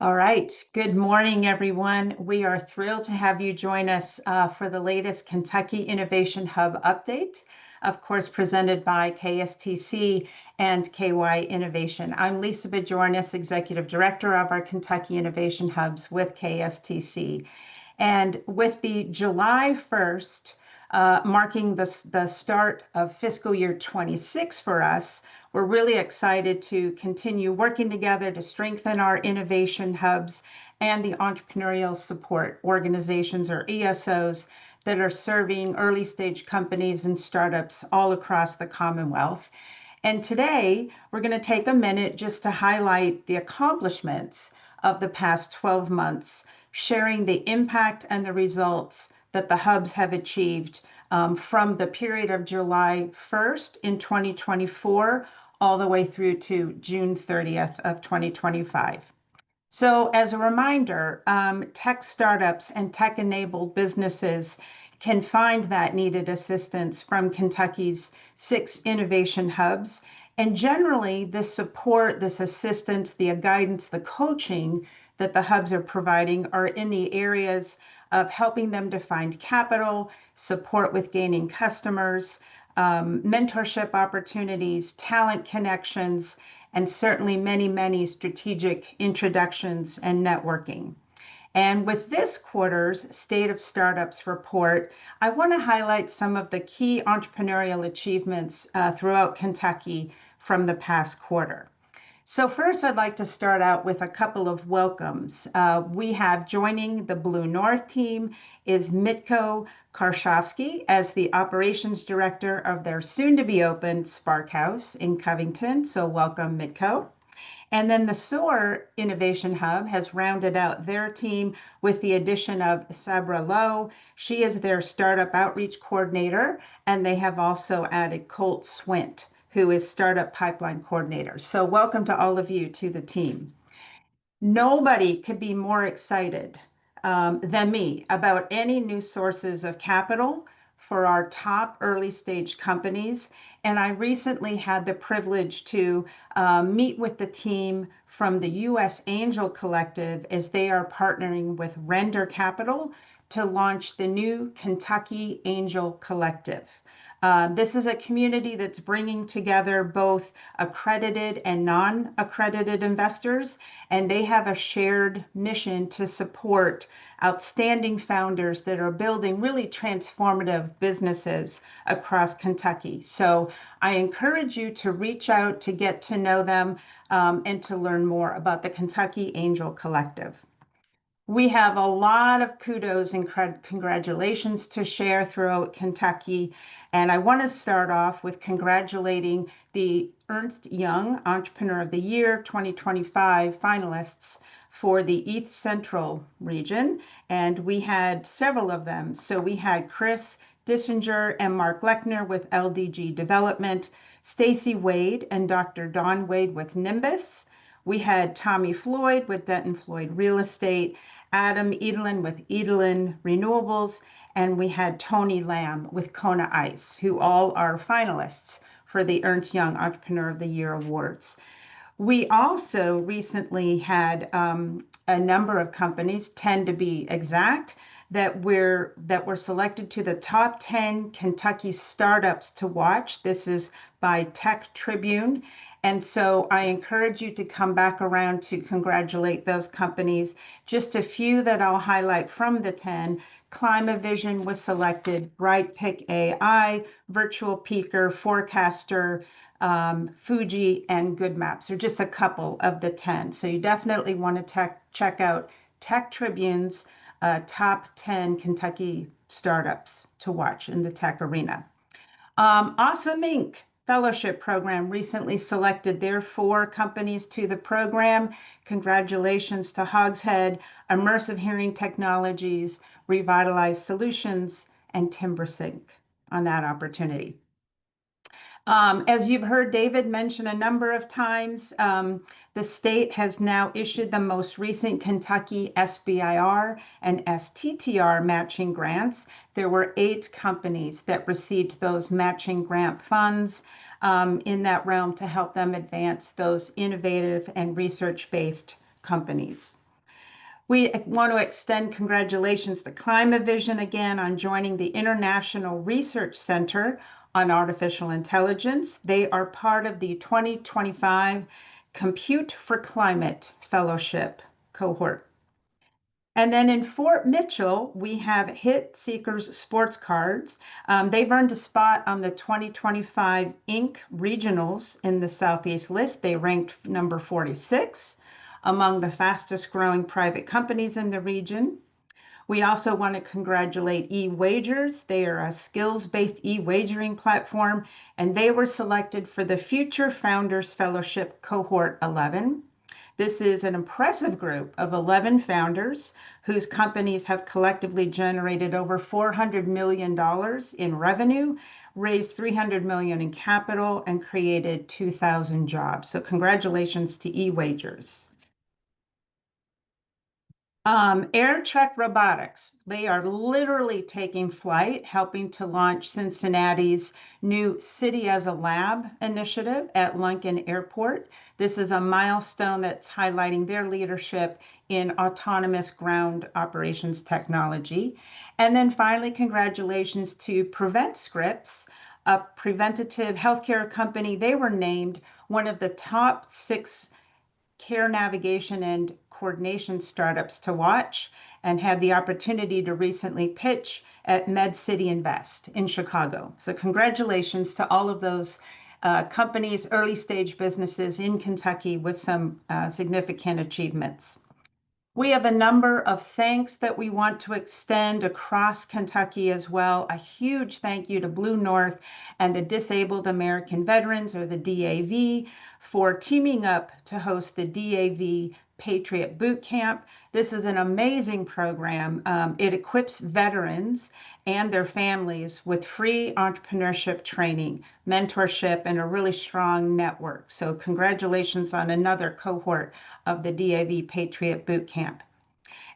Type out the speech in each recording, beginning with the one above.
All right. Good morning, everyone. We are thrilled to have you join us for the latest Kentucky Innovation Hub update, of course, presented by KSTC and KY Innovation. I'm Lisa Bajornis, Executive Director of our Kentucky Innovation Hubs with KSTC. And with the July 1st, marking the start of fiscal year 26 for us, we're really excited to continue working together to strengthen our innovation hubs and the entrepreneurial support organizations, or ESOs, that are serving early stage companies and startups all across the Commonwealth. And today, we're going to take a minute just to highlight the accomplishments of the past 12 months, sharing the impact and the results that the hubs have achieved from the period of July 1st in 2024 all the way through to June 30th of 2025. So as a reminder, tech startups and tech-enabled businesses can find that needed assistance from Kentucky's 6 innovation hubs. And generally, this support, this assistance, the guidance, the coaching that the hubs are providing are in the areas of helping them to find capital, support with gaining customers, mentorship opportunities, talent connections, and certainly many, many strategic introductions and networking. And with this quarter's State of Startups report, I want to highlight some of the key entrepreneurial achievements throughout Kentucky from the past quarter. So first, I'd like to start out with a couple of welcomes. We have joining the Blue North team is Mitko Karshovsky as the operations director of their soon-to-be opened Spark House in Covington. So welcome, Mitko. And then the SOAR Innovation Hub has rounded out their team with the addition of Sabra Lowe. She is their startup outreach coordinator, and they have also added Colt Swint, who is Startup Pipeline Coordinator. So welcome to all of you to the team. Nobody could be more excited than me about any new sources of capital for our top early stage companies. And I recently had the privilege to meet with the team from the U.S. Angel Collective as they are partnering with Render Capital to launch the new Kentucky Angel Collective. This is a community that's bringing together both accredited and non-accredited investors, and they have a shared mission to support outstanding founders that are building really transformative businesses across Kentucky. So I encourage you to reach out to get to know them and to learn more about the Kentucky Angel Collective. We have a lot of kudos and congratulations to share throughout Kentucky. And I want to start off with congratulating the Ernst Young Entrepreneur of the Year 2025 finalists for the East Central region. And we had several of them. So we had Chris Dissinger and Mark Lechner with LDG Development, Stacy Wade and Dr. Don Wade with Nimbus. We had Tommy Floyd with Denton Floyd Real Estate, Adam Edelin with Edelin Renewables, and we had Tony Lamb with Kona Ice, who all are finalists for the Ernst Young Entrepreneur of the Year Awards. We also recently had a number of companies, 10 to be exact, that were selected to the top 10 Kentucky startups to watch. This is by Tech Tribune. And so I encourage you to come back around to congratulate those companies. Just a few that I'll highlight from the 10. Climavision was selected, BrightPick AI, Virtual Peaker, Forecaster, Fuji, and Good Maps are just a couple of the 10. So you definitely want to check out Tech Tribune's top 10 Kentucky startups to watch in the tech arena. Awesome Inc. Fellowship Program recently selected their 4 companies to the program. Congratulations to Hogshead, Immersive Hearing Technologies, Revitalized Solutions, and TimberSync on that opportunity. As you've heard David mention a number of times, the state has now issued the most recent Kentucky SBIR and STTR matching grants. There were 8 companies that received those matching grant funds in that realm to help them advance those innovative and research-based companies. We want to extend congratulations to ClimaVision again on joining the International Research Center on Artificial Intelligence. They are part of the 2025 Compute for Climate Fellowship cohort. And then in Fort Mitchell, we have Hit Seekers Sports Cards. They've earned a spot on the 2025 Inc. Regionals in the Southeast list. They ranked number 46 among the fastest growing private companies in the region. We also want to congratulate eWagers. They are a skills-based e-wagering platform, and they were selected for the Future Founders Fellowship Cohort 11. This is an impressive group of 11 founders whose companies have collectively generated over $400 million in revenue, raised $300 million in capital, and created 2,000 jobs. So congratulations to eWagers. Air Trek Robotics, they are literally taking flight, helping to launch Cincinnati's new City as a Lab initiative at Lunken Airport. This is a milestone that's highlighting their leadership in autonomous ground operations technology. And then finally, congratulations to PreventScripts, a preventative healthcare company. They were named one of the top 6 care navigation and coordination startups to watch, and had the opportunity to recently pitch at Med City Invest in Chicago. So congratulations to all of those companies, early stage businesses in Kentucky with some significant achievements. We have a number of thanks that we want to extend across Kentucky as well. A huge thank you to Blue North and the Disabled American Veterans, or the DAV, for teaming up to host the DAV Patriot Boot Camp. This is an amazing program. It equips veterans and their families with free entrepreneurship training, mentorship, and a really strong network. So congratulations on another cohort of the DAV Patriot Boot Camp.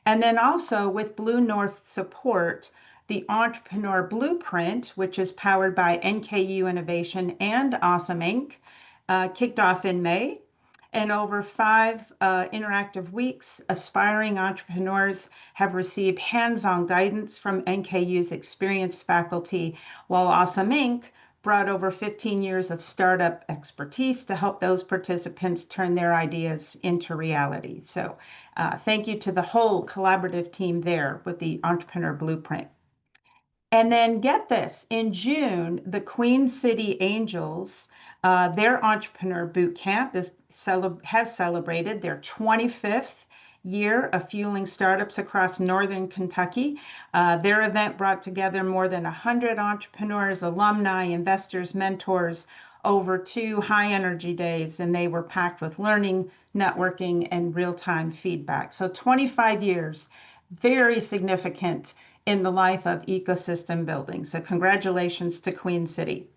And then also with Blue North support, the Entrepreneur Blueprint, which is powered by NKU Innovation and Awesome Inc., kicked off in May. And over 5 interactive weeks, aspiring entrepreneurs have received hands-on guidance from NKU's experienced faculty, while Awesome Inc. brought over 15 years of startup expertise to help those participants turn their ideas into reality. So thank you to the whole collaborative team there with the Entrepreneur Blueprint. And then get this, in June, the Queen City Angels, their Entrepreneur Boot Camp has celebrated their 25th year of fueling startups across Northern Kentucky. Their event brought together more than 100 entrepreneurs, alumni, investors, mentors over 2 high-energy days, and they were packed with learning, networking, and real-time feedback. So 25 years, very significant in the life of ecosystem building. So congratulations to Queen City.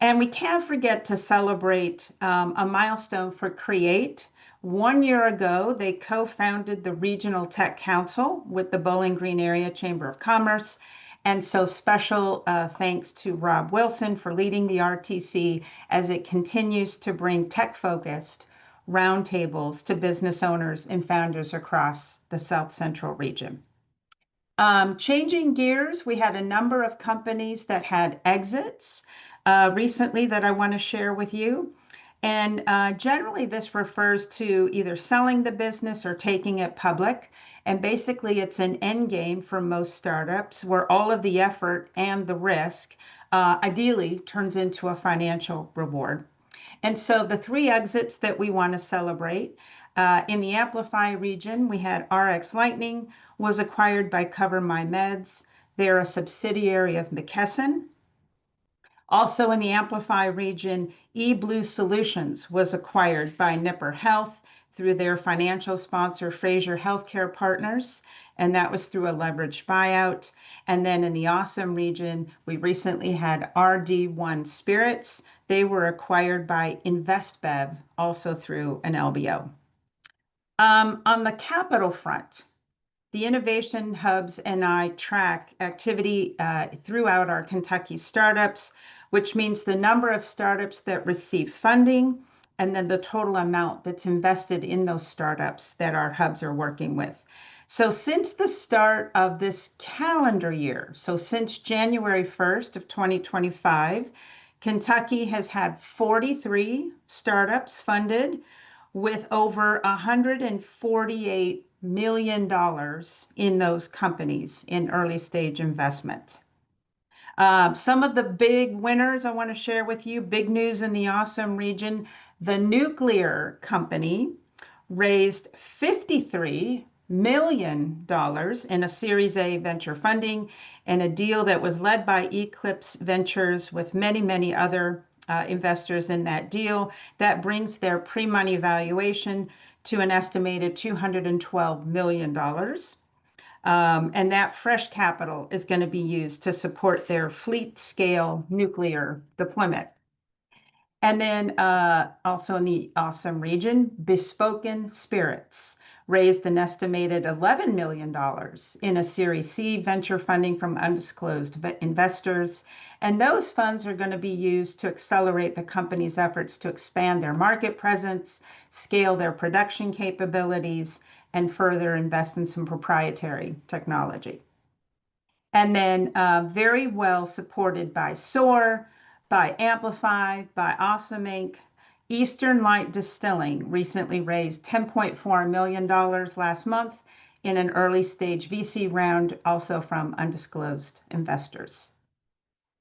And we can't forget to celebrate a milestone for Create. 1 year ago, they co-founded the Regional Tech Council with the Bowling Green Area Chamber of Commerce. And so special thanks to Rob Wilson for leading the RTC as it continues to bring tech-focused roundtables to business owners and founders across the South Central region. Changing gears, we had a number of companies that had exits recently that I want to share with you. And generally, this refers to either selling the business or taking it public. And basically, it's an end game for most startups where all of the effort and the risk ideally turns into a financial reward. And so the 3 exits that we want to celebrate, in the Amplify region, we had RX Lightning was acquired by Cover My Meds. They're a subsidiary of McKesson. Also in the Amplify region, eBlue Solutions was acquired by Nipper Health through their financial sponsor, Fraser Healthcare Partners, and that was through a leveraged buyout. And then in the Awesome region, we recently had RD1 Spirits. They were acquired by InvestBev, also through an LBO. On the capital front, the Innovation Hubs and I track activity throughout our Kentucky startups, which means the number of startups that receive funding, and then the total amount that's invested in those startups that our hubs are working with. So since the start of this calendar year, so since January 1st of 2025, Kentucky has had 43 startups funded with over $148 million in those companies in early stage investment. Some of the big winners I want to share with you, big news in the awesome region. The nuclear company raised $53 million in a Series A venture funding and a deal that was led by Eclipse Ventures with many, many other investors in that deal. That brings their pre-money valuation to an estimated $212 million. And that fresh capital is going to be used to support their fleet scale nuclear deployment. And then also in the awesome region, Bespoken Spirits raised an estimated $11 million in a Series C venture funding from undisclosed investors. And those funds are going to be used to accelerate the company's efforts to expand their market presence, scale their production capabilities, and further invest in some proprietary technology. And then very well supported by SOAR, by Amplify, by Awesome Inc. Eastern Light Distilling recently raised $10.4 million last month in an early stage VC round, also from undisclosed investors.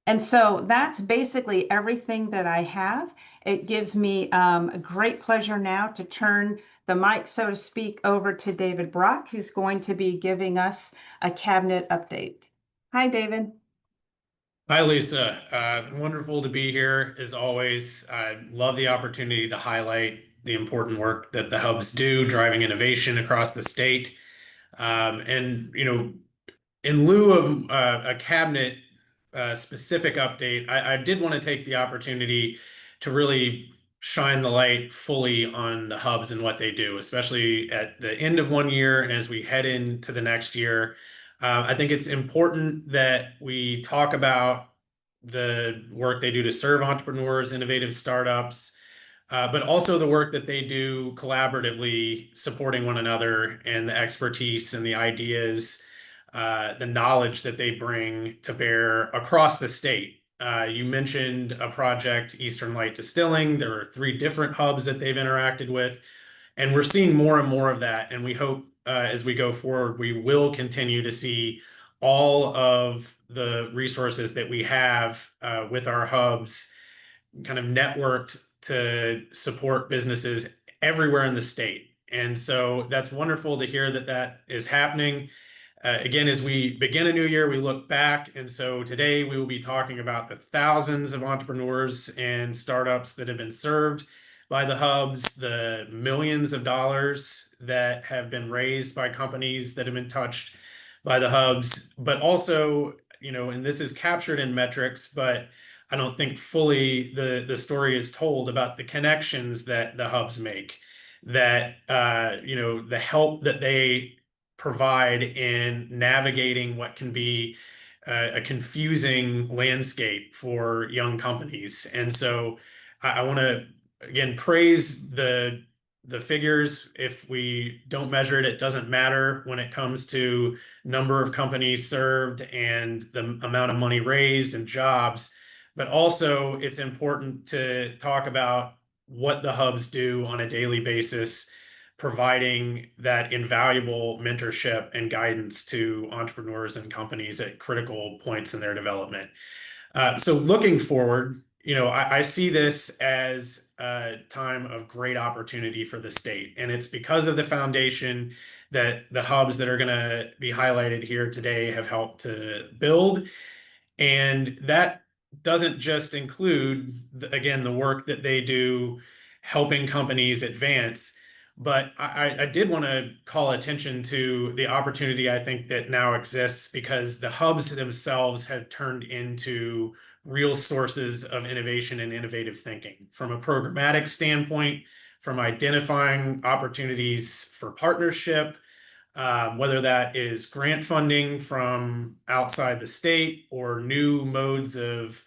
And so that's basically everything that I have. It gives me a great pleasure now to turn the mic, so to speak, over to David Brock, who's going to be giving us a cabinet update. Hi, David. Hi, Lisa. Wonderful to be here as always. I love the opportunity to highlight the important work that the hubs do, driving innovation across the state. In lieu of a cabinet specific update, I did want to take the opportunity to really shine the light fully on the hubs and what they do, especially at the end of one year and as we head into the next year. I think it's important that we talk about the work they do to serve entrepreneurs, innovative startups, but also the work that they do collaboratively, supporting one another, and the expertise and the ideas, the knowledge that they bring to bear across the state. You mentioned a project, Eastern Light Distilling. There are 3 different hubs that they've interacted with, and we're seeing more and more of that. And we hope as we go forward, we will continue to see all of the resources that we have with our hubs kind of networked to support businesses everywhere in the state. And so that's wonderful to hear that that is happening. Again, as we begin a new year, we look back. And so today we will be talking about the thousands of entrepreneurs and startups that have been served by the hubs, the millions of dollars that have been raised by companies that have been touched by the hubs, but also, and this is captured in metrics, but I don't think fully the story is told about the connections that the hubs make, that, the help that they provide in navigating what can be a confusing landscape for young companies. And so I want to, again, praise the figures. If we don't measure it, it doesn't matter when it comes to number of companies served and the amount of money raised and jobs. But also, it's important to talk about what the hubs do on a daily basis, providing that invaluable mentorship and guidance to entrepreneurs and companies at critical points in their development. So looking forward, I see this as a time of great opportunity for the state. And it's because of the foundation that the hubs that are going to be highlighted here today have helped to build. And that doesn't just include, again, the work that they do helping companies advance, but I did want to call attention to the opportunity I think that now exists because the hubs themselves have turned into real sources of innovation and innovative thinking from a programmatic standpoint, from identifying opportunities for partnership, whether that is grant funding from outside the state or new modes of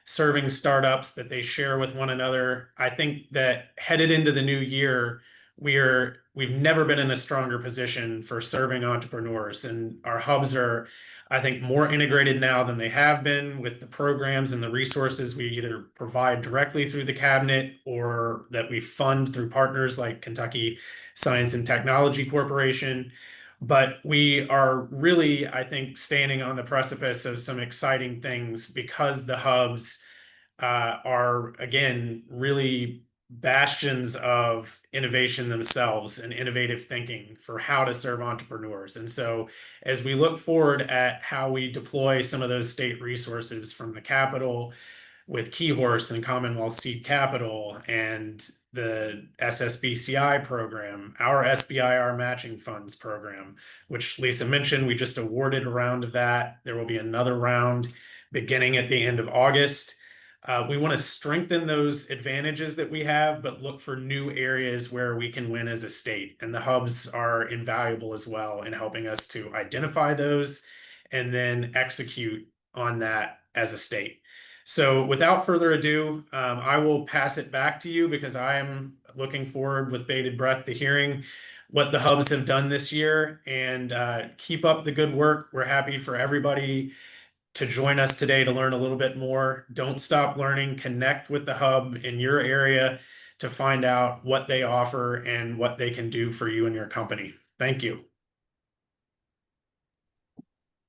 serving startups that they share with one another. I think that headed into the new year, we've never been in a stronger position for serving entrepreneurs, and our hubs are, I think, more integrated now than they have been with the programs and the resources we either provide directly through the cabinet or that we fund through partners like Kentucky Science and Technology Corporation. But we are really, I think, standing on the precipice of some exciting things because the hubs are, again, really bastions of innovation themselves and innovative thinking for how to serve entrepreneurs. And so, as we look forward at how we deploy some of those state resources from the Capitol with Keyhorse and Commonwealth Seed Capital and the SSBCI program, our SBIR matching funds program, which Lisa mentioned, we just awarded a round of that. There will be another round beginning at the end of August. We want to strengthen those advantages that we have, but look for new areas where we can win as a state. And the hubs are invaluable as well in helping us to identify those and then execute on that as a state. So without further ado, I will pass it back to you because I am looking forward with bated breath to hearing what the hubs have done this year, and keep up the good work. We're happy for everybody to join us today to learn a little bit more. Don't stop learning. Connect with the hub in your area to find out what they offer and what they can do for you and your company. Thank you.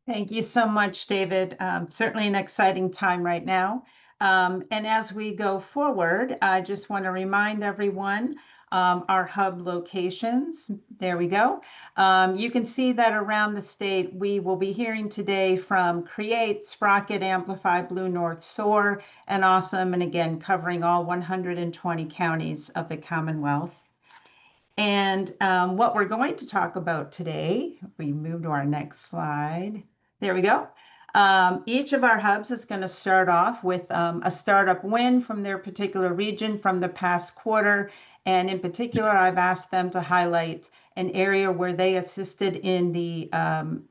Thank you so much, David. Certainly an exciting time right now. And as we go forward, I just want to remind everyone our hub locations. There we go. You can see that around the state, we will be hearing today from Create, Sprocket, Amplify, Blue North, SOAR, and Awesome, and again, covering all 120 counties of the Commonwealth. And what we're going to talk about today, we move to our next slide. There we go. Each of our hubs is going to start off with a startup win from their particular region from the past quarter. And in particular, I've asked them to highlight an area where they assisted in the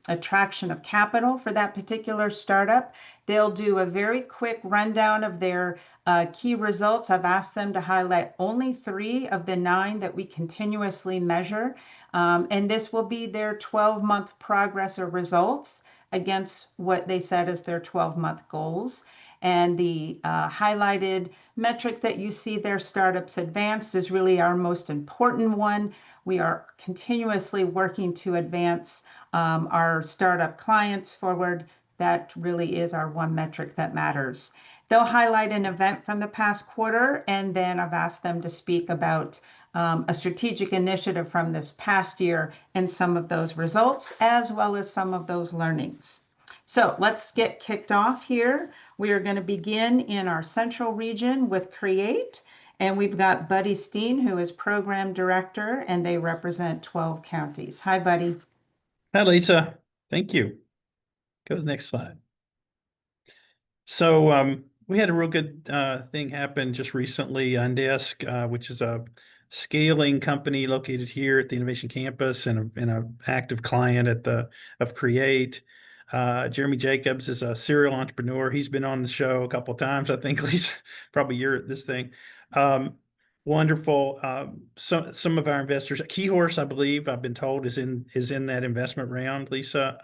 attraction of capital for that particular startup. They'll do a very quick rundown of their key results. I've asked them to highlight only 3 of the 9 that we continuously measure. And this will be their 12-month progress or results against what they said as their 12-month goals. And the highlighted metric that you see there, Startups Advanced, is really our most important one. We are continuously working to advance our startup clients forward. That really is our one metric that matters. They'll highlight an event from the past quarter, and then I've asked them to speak about a strategic initiative from this past year and some of those results, as well as some of those learnings. So let's get kicked off here. We are going to begin in our central region with Create, and we've got Buddy Steen, who is program director, and they represent 12 counties. Hi, Buddy. Hi, Lisa. Thank you. Go to the next slide. So we had a real good thing happen just recently on Desk, which is a scaling company located here at the Innovation Campus and an active client of Create. Jeremy Jacobs is a serial entrepreneur. He's been on the show a couple of times, I think, Lisa, probably a year at this thing. Wonderful. Some of our investors, Keyhorse, I believe, I've been told, is in that investment round, Lisa.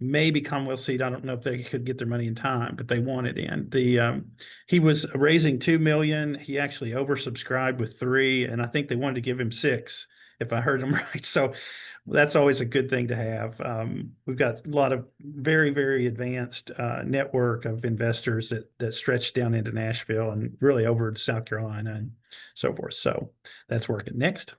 Maybe Commonwealth Seed, I don't know if they could get their money in time, but they want it in. He was raising $2 million. He actually oversubscribed with 3, and I think they wanted to give him 6, if I heard him right. So that's always a good thing to have. We've got a lot of very, very advanced network of investors that stretch down into Nashville and really over to South Carolina and so forth. So that's working. Next.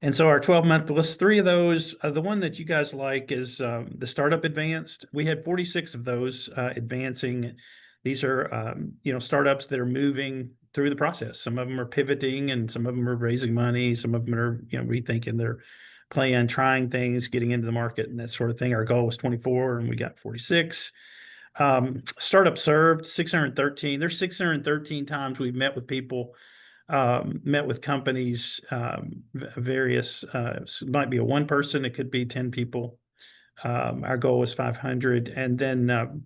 And so our 12-month list, 3 of those, the one that you guys like is the Startup Advanced. We had 46 of those advancing. These are startups that are moving through the process. Some of them are pivoting, and some of them are raising money. Some of them are rethinking their plan, trying things, getting into the market, and that sort of thing. Our goal was 24, and we got 46. Startup served 613. There's 613 times we've met with people. Met with companies, various, it might be a 1 person, it could be 10 people. Our goal was 500. And then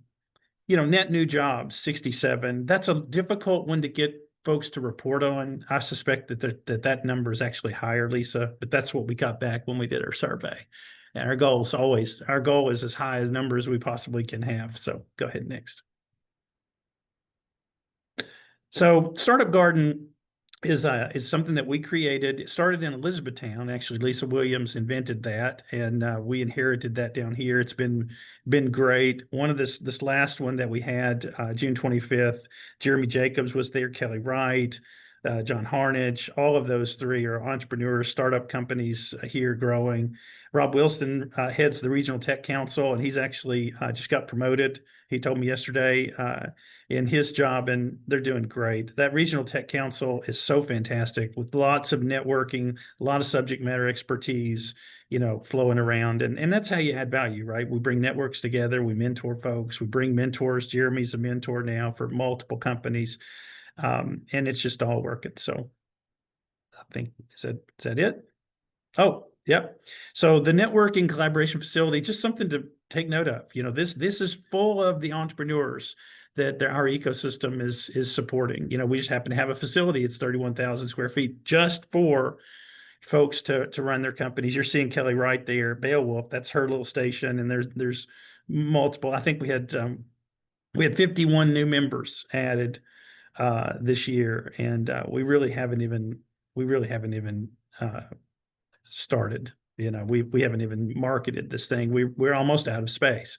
net new jobs, 67. That's a difficult one to get folks to report on. I suspect that number is actually higher, Lisa, but that's what we got back when we did our survey. And our goal is as high as numbers as we possibly can have. So go ahead next. So Startup Garden is something that we created. It started in Elizabethtown. Actually, Lisa Williams invented that, and we inherited that down here. It's been great. One of this last one that we had, June 25th, Jeremy Jacobs was there, Kelly Wright, John Harnage. All of those three are entrepreneurs, startup companies here growing. Rob Wilson heads the Regional Tech Council, and he's actually just got promoted. He told me yesterday in his job, and they're doing great. That Regional Tech Council is so fantastic with lots of networking, a lot of subject matter expertise, flowing around. And that's how you add value, right? We bring networks together, we mentor folks, we bring mentors. Jeremy's a mentor now for multiple companies. And it's just all working. So I think, is that it? Oh, yep. So the networking collaboration facility, just something to take note of. This is full of the entrepreneurs that our ecosystem is supporting. We just happen to have a facility. It's 31,000 square feet just for folks to run their companies. You're seeing Kelly right there, Beowulf. That's her little station, and there's multiple. I think we had 51 new members added this year, and we really haven't even started. We haven't even marketed this thing. We're almost out of space.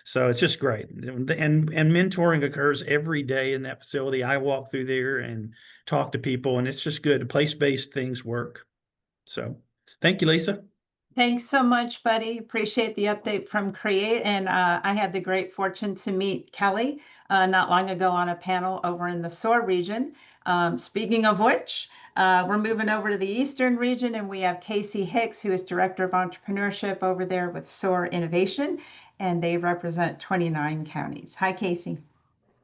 So it's just great. And mentoring occurs every day in that facility. I walk through there and talk to people, and it's just good. Place-based things work. So thank you, Lisa. Thanks so much, buddy. Appreciate the update from Create. And I had the great fortune to meet Kelly not long ago on a panel over in the SOAR region. Speaking of which, we're moving over to the Eastern region, and we have Casey Hicks, who is Director of Entrepreneurship over there with SOAR Innovation, and they represent 29 counties. Hi, Casey.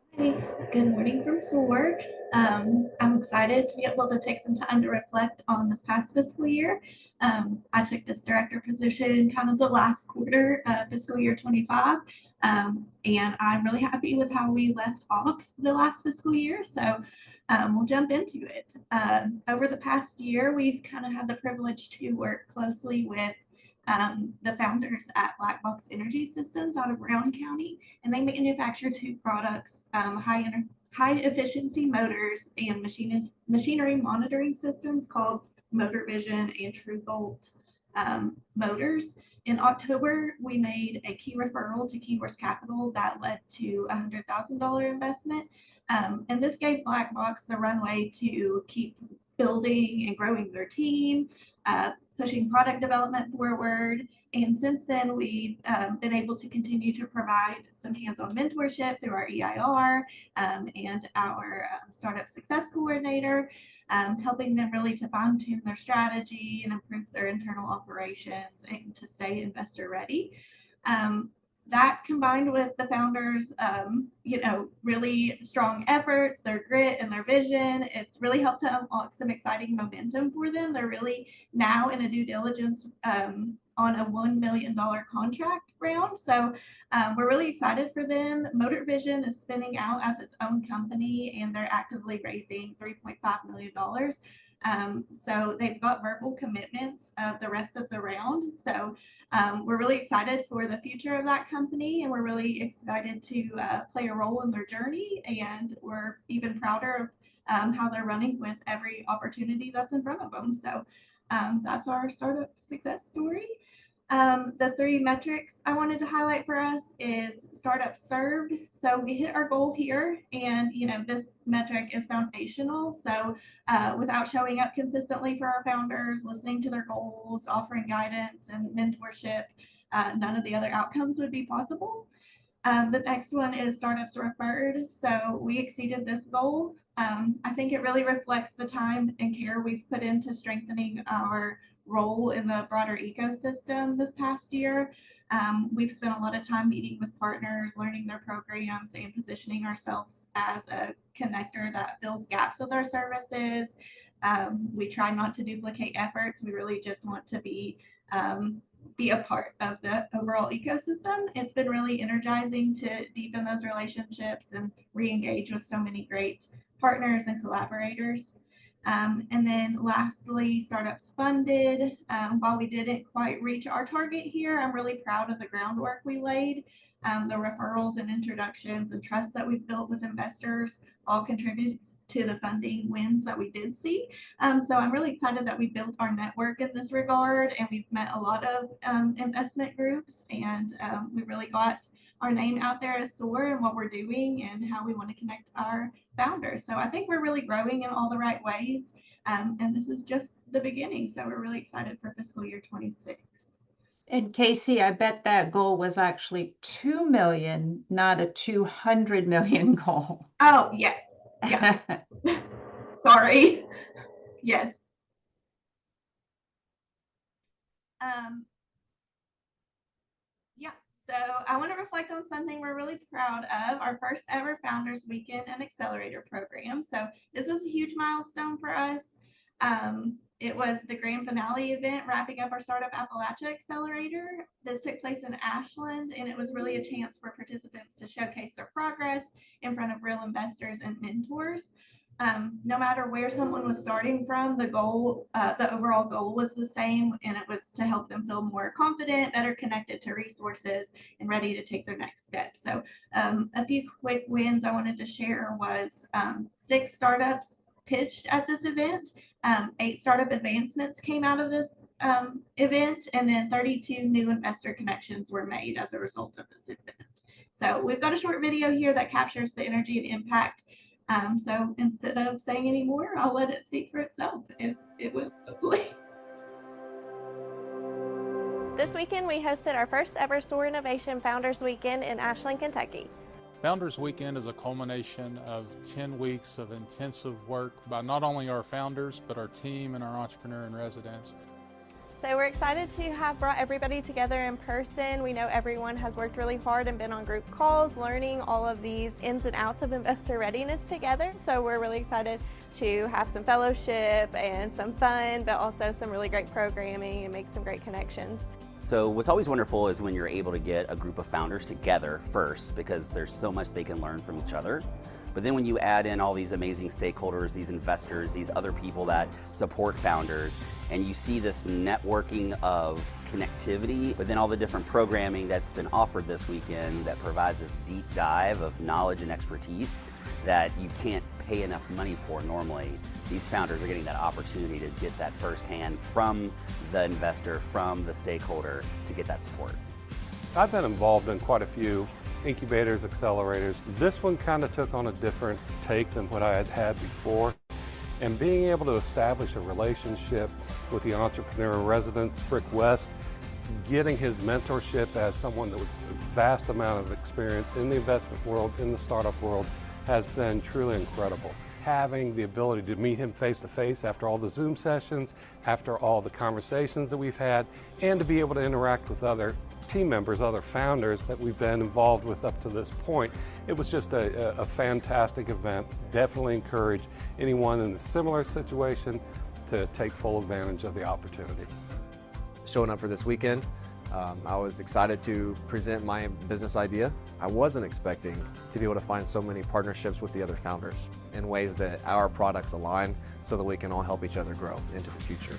Hey, good morning from SOAR. I'm excited to be able to take some time to reflect on this past fiscal year. I took this director position kind of the last quarter of fiscal year 25, and I'm really happy with how we left off the last fiscal year. So we'll jump into it. Over the past year, we've kind of had the privilege to work closely with the founders at Black Box Energy Systems out of Brown County, and they manufacture two products, high efficiency motors and machinery monitoring systems called Motor Vision and True Volt motors. In October, we made a key referral to Key Horse Capital that led to a $100,000 investment. And this gave Black Box the runway to keep building and growing their team, pushing product development forward. And since then, we've been able to continue to provide some hands-on mentorship through our EIR and our Startup Success Coordinator, helping them really to fine-tune their strategy and improve their internal operations and to stay investor ready. That combined with the founders, really strong efforts, their grit and their vision, it's really helped to unlock some exciting momentum for them. They're really now in a due diligence on a $1 million contract round. So we're really excited for them. Motor Vision is spinning out as its own company, and they're actively raising $3.5 million. So they've got verbal commitments of the rest of the round. So we're really excited for the future of that company, and we're really excited to play a role in their journey. And we're even prouder of how they're running with every opportunity that's in front of them. So that's our startup success story. The three metrics I wanted to highlight for us is startups served. So we hit our goal here, and this metric is foundational. So without showing up consistently for our founders, listening to their goals, offering guidance and mentorship, none of the other outcomes would be possible. The next one is startups referred. So we exceeded this goal. I think it really reflects the time and care we've put into strengthening our role in the broader ecosystem this past year. We've spent a lot of time meeting with partners, learning their programs, and positioning ourselves as a connector that fills gaps with our services. We try not to duplicate efforts. We really just want to be be a part of the overall ecosystem. It's been really energizing to deepen those relationships and re-engage with so many great partners and collaborators. And then lastly, startups funded. While we didn't quite reach our target here, I'm really proud of the groundwork we laid. The referrals and introductions and trust that we've built with investors all contributed to the funding wins that we did see. So I'm really excited that we built our network in this regard, and we've met a lot of investment groups, and we really got our name out there as SOAR and what we're doing and how we want to connect our founders. So I think we're really growing in all the right ways, and this is just the beginning. So we're really excited for fiscal year 26. And Casey, I bet that goal was actually 2 million, not a 200 million goal. Oh, yes. Yeah. Sorry. Yes. Yeah, so I want to reflect on something we're really proud of, our first ever Founders Weekend and Accelerator program. So this was a huge milestone for us. It was the grand finale event wrapping up our Startup Appalachia Accelerator. This took place in Ashland, and it was really a chance for participants to showcase their progress in front of real investors and mentors. No matter where someone was starting from, the overall goal was the same, and it was to help them feel more confident, better connected to resources, and ready to take their next step. So a few quick wins I wanted to share was 6 startups pitched at this event, 8 startup advancements came out of this event, and then 32 new investor connections were made as a result of this event. So we've got a short video here that captures the energy and impact. So instead of saying any more, I'll let it speak for itself, if it will, hopefully. This weekend, we hosted our first ever SOAR Innovation Founders Weekend in Ashland, Kentucky. Founders Weekend is a culmination of 10 weeks of intensive work by not only our founders, but our team and our entrepreneur in residence. So we're excited to have brought everybody together in person. We know everyone has worked really hard and been on group calls, learning all of these ins and outs of investor readiness together. So we're really excited to have some fellowship and some fun, but also some really great programming and make some great connections. So what's always wonderful is when you're able to get a group of founders together first, because there's so much they can learn from each other. But then when you add in all these amazing stakeholders, these investors, these other people that support founders, and you see this networking of connectivity, but then all the different programming that's been offered this weekend that provides this deep dive of knowledge and expertise that you can't pay enough money for normally. These founders are getting that opportunity to get that firsthand from the investor, from the stakeholder, to get that support. I've been involved in quite a few incubators, accelerators. This one kind of took on a different take than what I had had before. And being able to establish a relationship with the entrepreneur in residence, Brick West, getting his mentorship as someone with a vast amount of experience in the investment world, in the startup world, has been truly incredible. Having the ability to meet him face to face after all the Zoom sessions, after all the conversations that we've had, and to be able to interact with other team members, other founders that we've been involved with up to this point. It was just a fantastic event. Definitely encourage anyone in a similar situation to take full advantage of the opportunity. Showing up for this weekend, I was excited to present my business idea. I wasn't expecting to be able to find so many partnerships with the other founders in ways that our products align so that we can all help each other grow into the future.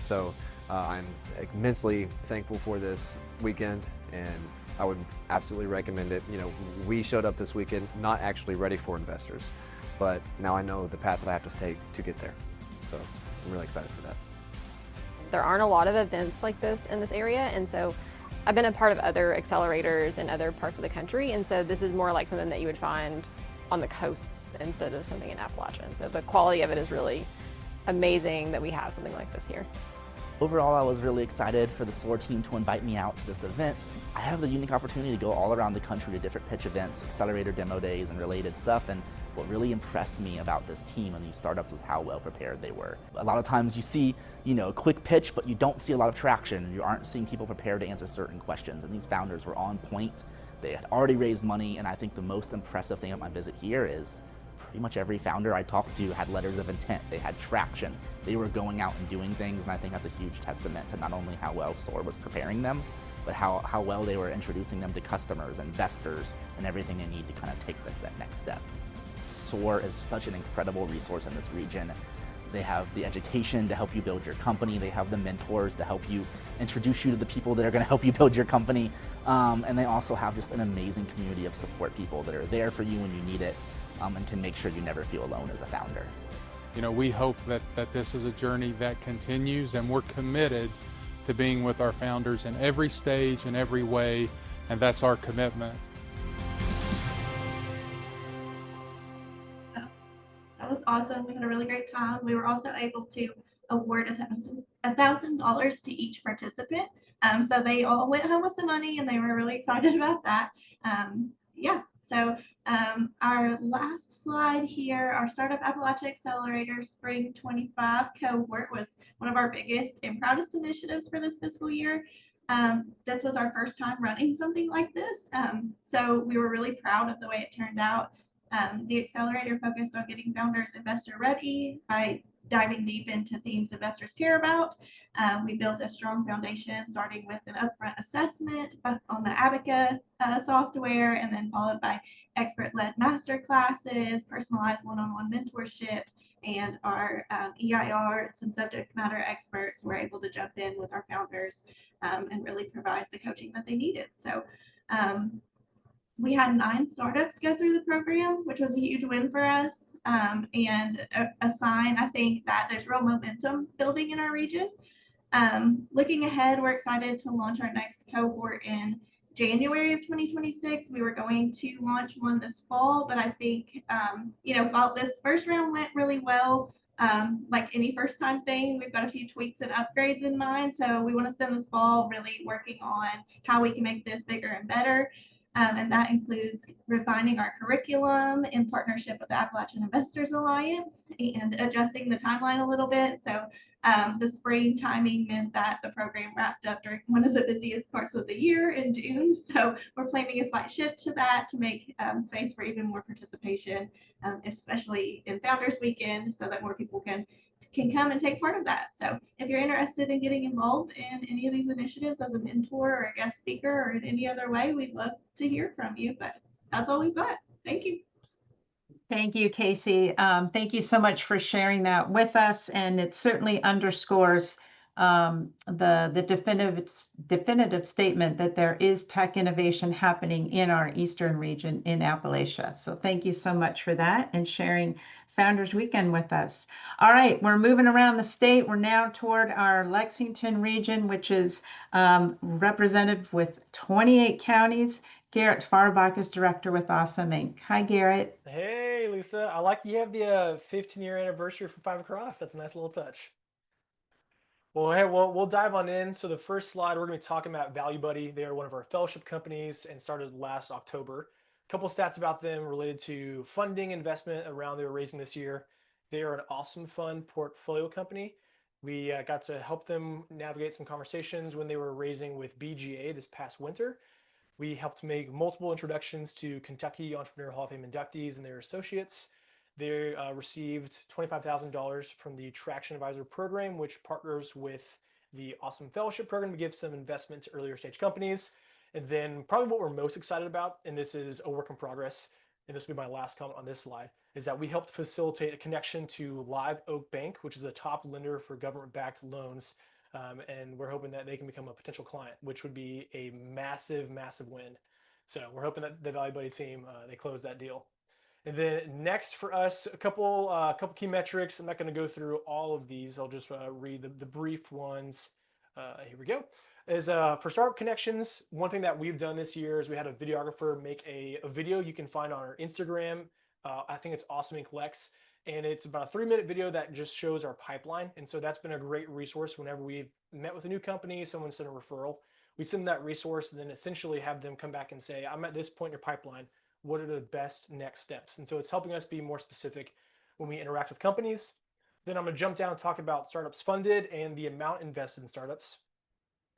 So I'm immensely thankful for this weekend, and I would absolutely recommend it. You know, we showed up this weekend not actually ready for investors, but now I know the path that I have to take to get there. So I'm really excited for that. There aren't a lot of events like this in this area, and so I've been a part of other accelerators in other parts of the country, and so this is more like something that you would find on the coasts instead of something in Appalachia. And so the quality of it is really amazing that we have something like this here. Overall, I was really excited for the SOAR team to invite me out to this event. I have the unique opportunity to go all around the country to different pitch events, accelerator demo days, and related stuff. And what really impressed me about this team and these startups was how well prepared they were. A lot of times you see, a quick pitch, but you don't see a lot of traction. You aren't seeing people prepared to answer certain questions. And these founders were on point. They had already raised money. And I think the most impressive thing at my visit here is pretty much every founder I talked to had letters of intent. They had traction. They were going out and doing things, and I think that's a huge testament to not only how well SOAR was preparing them, but how well they were introducing them to customers, investors, and everything they need to kind of take that next step. SOAR is such an incredible resource in this region. They have the education to help you build your company. They have the mentors to help you introduce you to the people that are going to help you build your company. And they also have just an amazing community of support people that are there for you when you need it, and can make sure you never feel alone as a founder. You know, we hope that this is a journey that continues, and we're committed to being with our founders in every stage and every way, and that's our commitment. That was awesome. We had a really great time. We were also able to award $1,000 to each participant. So they all went home with some money, and they were really excited about that. Yeah, so our last slide here, our Startup Appalachia Accelerator Spring 25 cohort was one of our biggest and proudest initiatives for this fiscal year. This was our first time running something like this. So we were really proud of the way it turned out. The accelerator focused on getting founders investor ready by diving deep into themes investors care about. We built a strong foundation, starting with an upfront assessment on the Abaca software, and then followed by expert-led master classes, personalized one-on-one mentorship, and our EIR and some subject matter experts were able to jump in with our founders and really provide the coaching that they needed. So we had 9 startups go through the program, which was a huge win for us, and a sign, I think, that there's real momentum building in our region. Looking ahead, we're excited to launch our next cohort in January of 2026. We were going to launch one this fall, but I think, while this first round went really well, like any first time thing, we've got a few tweaks and upgrades in mind. So we want to spend this fall really working on how we can make this bigger and better. And that includes refining our curriculum in partnership with the Appalachian Investors Alliance and adjusting the timeline a little bit. So the spring timing meant that the program wrapped up during one of the busiest parts of the year in June. So we're planning a slight shift to that to make space for even more participation, especially in Founders Weekend, so that more people can come and take part of that. So if you're interested in getting involved in any of these initiatives as a mentor or a guest speaker or in any other way, we'd love to hear from you. But that's all we've got. Thank you. Thank you, Casey. Thank you so much for sharing that with us. And it certainly underscores the definitive statement that there is tech innovation happening in our Eastern region in Appalachia. So thank you so much for that and sharing Founders Weekend with us. All right, we're moving around the state. We're now toward our Lexington region, which is represented with 28 counties. Garrett Farbach is director with Awesome Inc. Hi, Garrett. Hey, Lisa. I like you have the 15-year anniversary for 5 Across. That's a nice little touch. Well, hey, we'll dive on in. So the first slide, we're going to be talking about Value Buddy. They are one of our fellowship companies and started last October. A couple stats about them related to funding investment around they were raising this year. They are an awesome fund portfolio company. We got to help them navigate some conversations when they were raising with BGA this past winter. We helped make multiple introductions to Kentucky Entrepreneurial Hall of Fame inductees and their associates. They received $25,000 from the Traction Advisor program, which partners with the Awesome Fellowship program to give some investment to earlier stage companies. And then probably what we're most excited about, and this is a work in progress, and this will be my last comment on this slide, is that we helped facilitate a connection to Live Oak Bank, which is a top lender for government-backed loans. And we're hoping that they can become a potential client, which would be a massive, massive win. So we're hoping that the Value Buddy team, they close that deal. And then next for us, a couple key metrics. I'm not going to go through all of these. I'll just read the brief ones. Here we go. Is for Startup Connections, one thing that we've done this year is we had a videographer make a video you can find on our Instagram. I think it's Awesome Inc. Lex. And it's about a 3-minute video that just shows our pipeline. And so that's been a great resource whenever we've met with a new company, someone sent a referral. We send that resource and then essentially have them come back and say, I'm at this point in your pipeline. What are the best next steps? And so it's helping us be more specific when we interact with companies. Then I'm going to jump down and talk about startups funded and the amount invested in startups.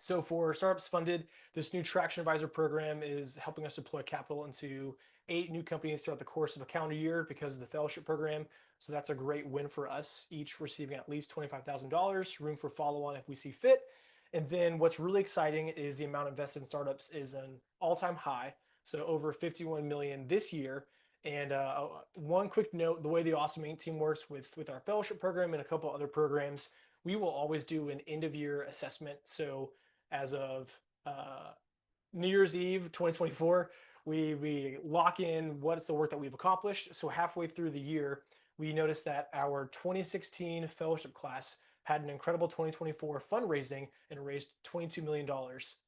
So for startups funded, this new Traction Advisor program is helping us deploy capital into 8 new companies throughout the course of a calendar year because of the fellowship program. So that's a great win for us, each receiving at least $25,000, room for follow-on if we see fit. And then what's really exciting is the amount invested in startups is an all-time high. So over 51 million this year. And one quick note, the way the Awesome Inc. team works with our fellowship program and a couple other programs, we will always do an end of year assessment. So as of New Year's Eve 2024, we lock in what is the work that we've accomplished. So halfway through the year, we noticed that our 2016 fellowship class had an incredible 2024 fundraising and raised $22 million,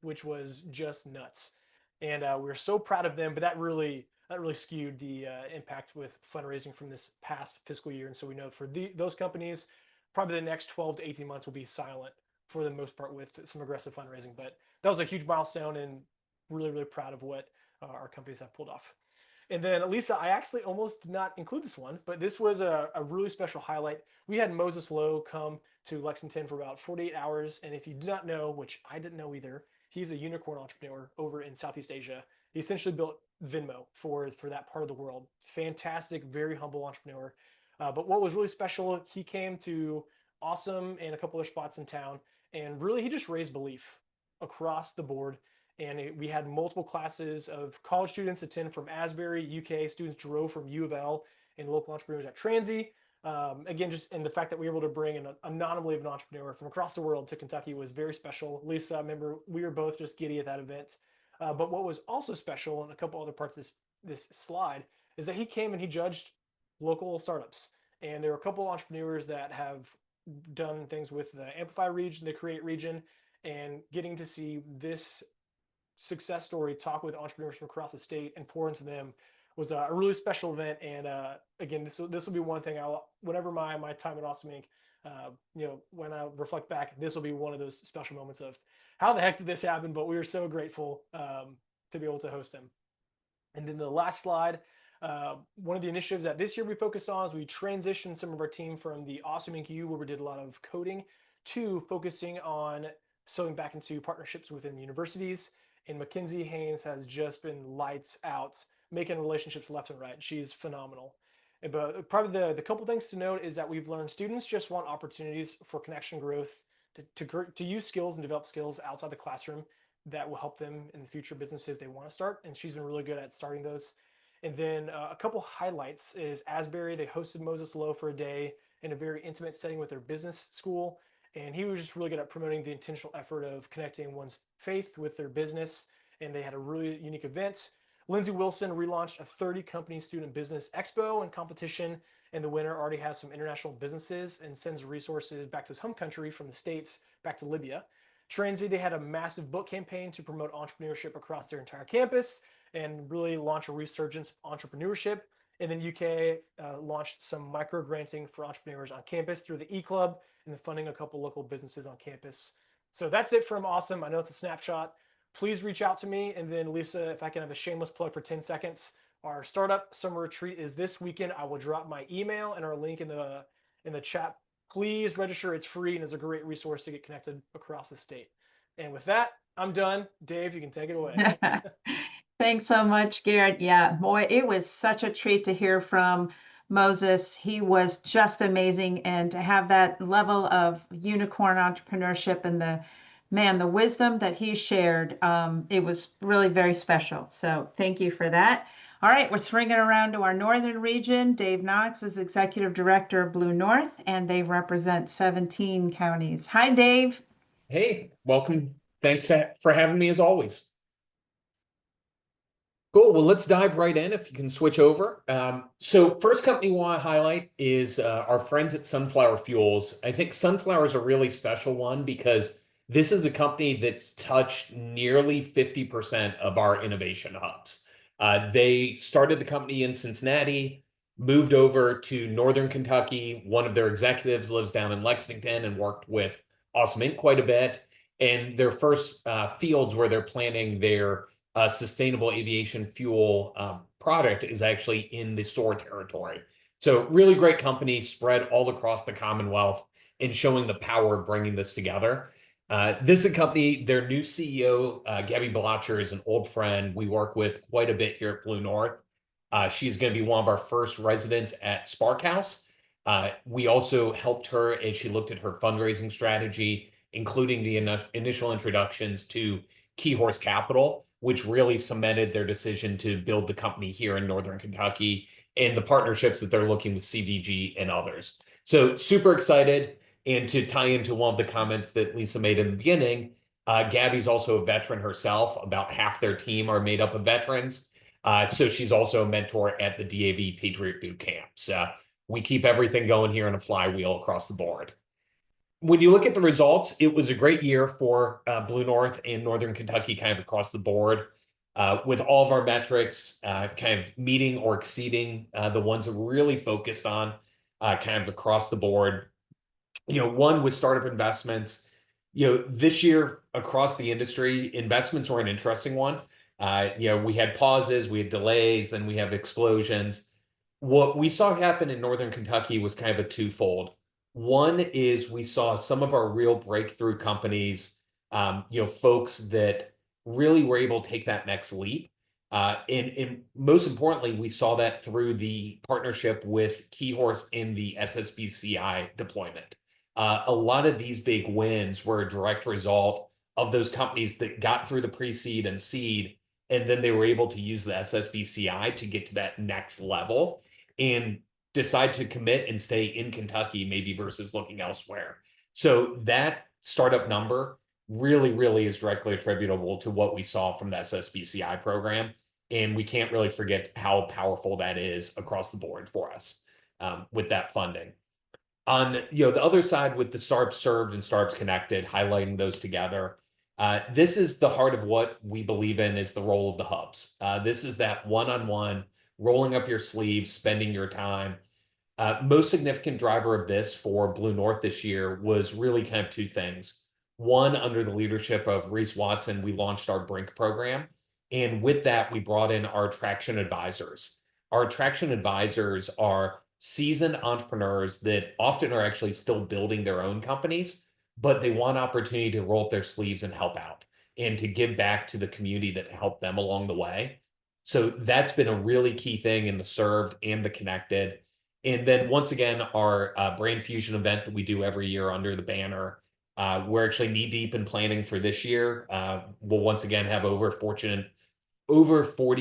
which was just nuts. And we're so proud of them, but that really skewed the impact with fundraising from this past fiscal year. And so we know for those companies, probably the next 12 to 18 months will be silent for the most part with some aggressive fundraising. But that was a huge milestone and really proud of what our companies have pulled off. And then Lisa, I actually almost did not include this one, but this was a really special highlight. We had Moses Lowe come to Lexington for about 48 hours. And if you do not know, which I didn't know either, he's a unicorn entrepreneur over in Southeast Asia. He essentially built Venmo for that part of the world. Fantastic, very humble entrepreneur. But what was really special, he came to Awesome and a couple other spots in town, and really he just raised belief across the board. And we had multiple classes of college students attend from Asbury, UK. Students drove from U of L and local entrepreneurs at Transy. Again, just and the fact that we were able to bring a non-believing entrepreneur from across the world to Kentucky was very special. Lisa, I remember we were both just giddy at that event. But what was also special, and a couple other parts of this slide, is that he came and he judged local startups. And there were a couple of entrepreneurs that have done things with the Amplify region, the Create region, and getting to see this success story, talk with entrepreneurs from across the state and pour into them was a really special event. And again, this will be one thing whenever my time at Awesome Inc., when I reflect back, this will be one of those special moments of how the heck did this happen? But we were so grateful to be able to host them. And then the last slide, one of the initiatives that this year we focused on is we transitioned some of our team from the Awesome Inc. U, where we did a lot of coding, to focusing on selling back into partnerships within universities. And Mackenzie Haynes has just been lights out, making relationships left and right. She's phenomenal. But probably the couple things to note is that we've learned students just want opportunities for connection growth, to use skills and develop skills outside the classroom that will help them in the future businesses they want to start. And she's been really good at starting those. And then a couple highlights is Asbury. They hosted Moses Lowe for a day in a very intimate setting with their business school. And he was just really good at promoting the intentional effort of connecting one's faith with their business. And they had a really unique event. Lindsay Wilson relaunched a 30-company student business expo and competition. And the winner already has some international businesses and sends resources back to his home country from the States back to Libya. Transy, they had a massive book campaign to promote entrepreneurship across their entire campus and really launch a resurgence of entrepreneurship. And then UK launched some micro granting for entrepreneurs on campus through the E-Club and then funding a couple local businesses on campus. So that's it from Awesome. I know it's a snapshot. Please reach out to me. And then Lisa, if I can have a shameless plug for 10 seconds, our startup summer retreat is this weekend. I will drop my email and our link in the chat. Please register. It's free and is a great resource to get connected across the state. And with that, I'm done. Dave, you can take it away. Thanks so much, Garrett. Yeah, boy, it was such a treat to hear from Moses. He was just amazing. And to have that level of unicorn entrepreneurship and the wisdom that he shared, it was really very special. So thank you for that. All right, we're swinging around to our northern region. Dave Knox is Executive Director of Blue North, and they represent 17 counties. Hi, Dave. Hey, welcome. Thanks for having me as always. Cool. Well, let's dive right in if you can switch over. So first company we want to highlight is our friends at Sunflower Fuels. I think Sunflower is a really special one because this is a company that's touched nearly 50% of our innovation hubs. They started the company in Cincinnati, moved over to Northern Kentucky. One of their executives lives down in Lexington and worked with Awesome Inc. quite a bit. And their first fields where they're planning their sustainable aviation fuel product is actually in the SOAR territory. So really great company spread all across the Commonwealth and showing the power of bringing this together. This is a company, their new CEO, Gabby Blacher, is an old friend we work with quite a bit here at Blue North. She's going to be one of our first residents at Spark House. We also helped her as she looked at her fundraising strategy, including the initial introductions to Key Horse Capital, which really cemented their decision to build the company here in Northern Kentucky and the partnerships that they're looking with CVG and others. So super excited. And to tie into one of the comments that Lisa made in the beginning, Gabby's also a veteran herself. About half their team are made up of veterans. So she's also a mentor at the DAV Patriot Boot Camps. We keep everything going here in a flywheel across the board. When you look at the results, it was a great year for Blue North and Northern Kentucky kind of across the board, with all of our metrics kind of meeting or exceeding the ones that we're really focused on kind of across the board. One with startup investments. This year across the industry, investments were an interesting one. We had pauses, we had delays, then we have explosions. What we saw happen in Northern Kentucky was kind of a twofold. One is we saw some of our real breakthrough companies, folks that really were able to take that next leap. And most importantly, we saw that through the partnership with Key Horse in the SSBCI deployment. A lot of these big wins were a direct result of those companies that got through the pre-seed and seed, and then they were able to use the SSBCI to get to that next level and decide to commit and stay in Kentucky, maybe versus looking elsewhere. So that startup number really, really is directly attributable to what we saw from the SSBCI program. And we can't really forget how powerful that is across the board for us with that funding. On the other side, with the Startups Served and Startups Connected, highlighting those together, this is the heart of what we believe in is the role of the hubs. This is that one-on-one, rolling up your sleeves, spending your time. Most significant driver of this for Blue North this year was really kind of two things. One, under the leadership of Reese Watson, we launched our Brink program. And with that, we brought in our Traction Advisors. Our Traction Advisors are seasoned entrepreneurs that often are actually still building their own companies, but they want opportunity to roll up their sleeves and help out and to give back to the community that helped them along the way. So that's been a really key thing in the served and the connected. And then once again, our Brain Fusion event that we do every year under the banner, we're actually knee deep in planning for this year. We'll once again have over 40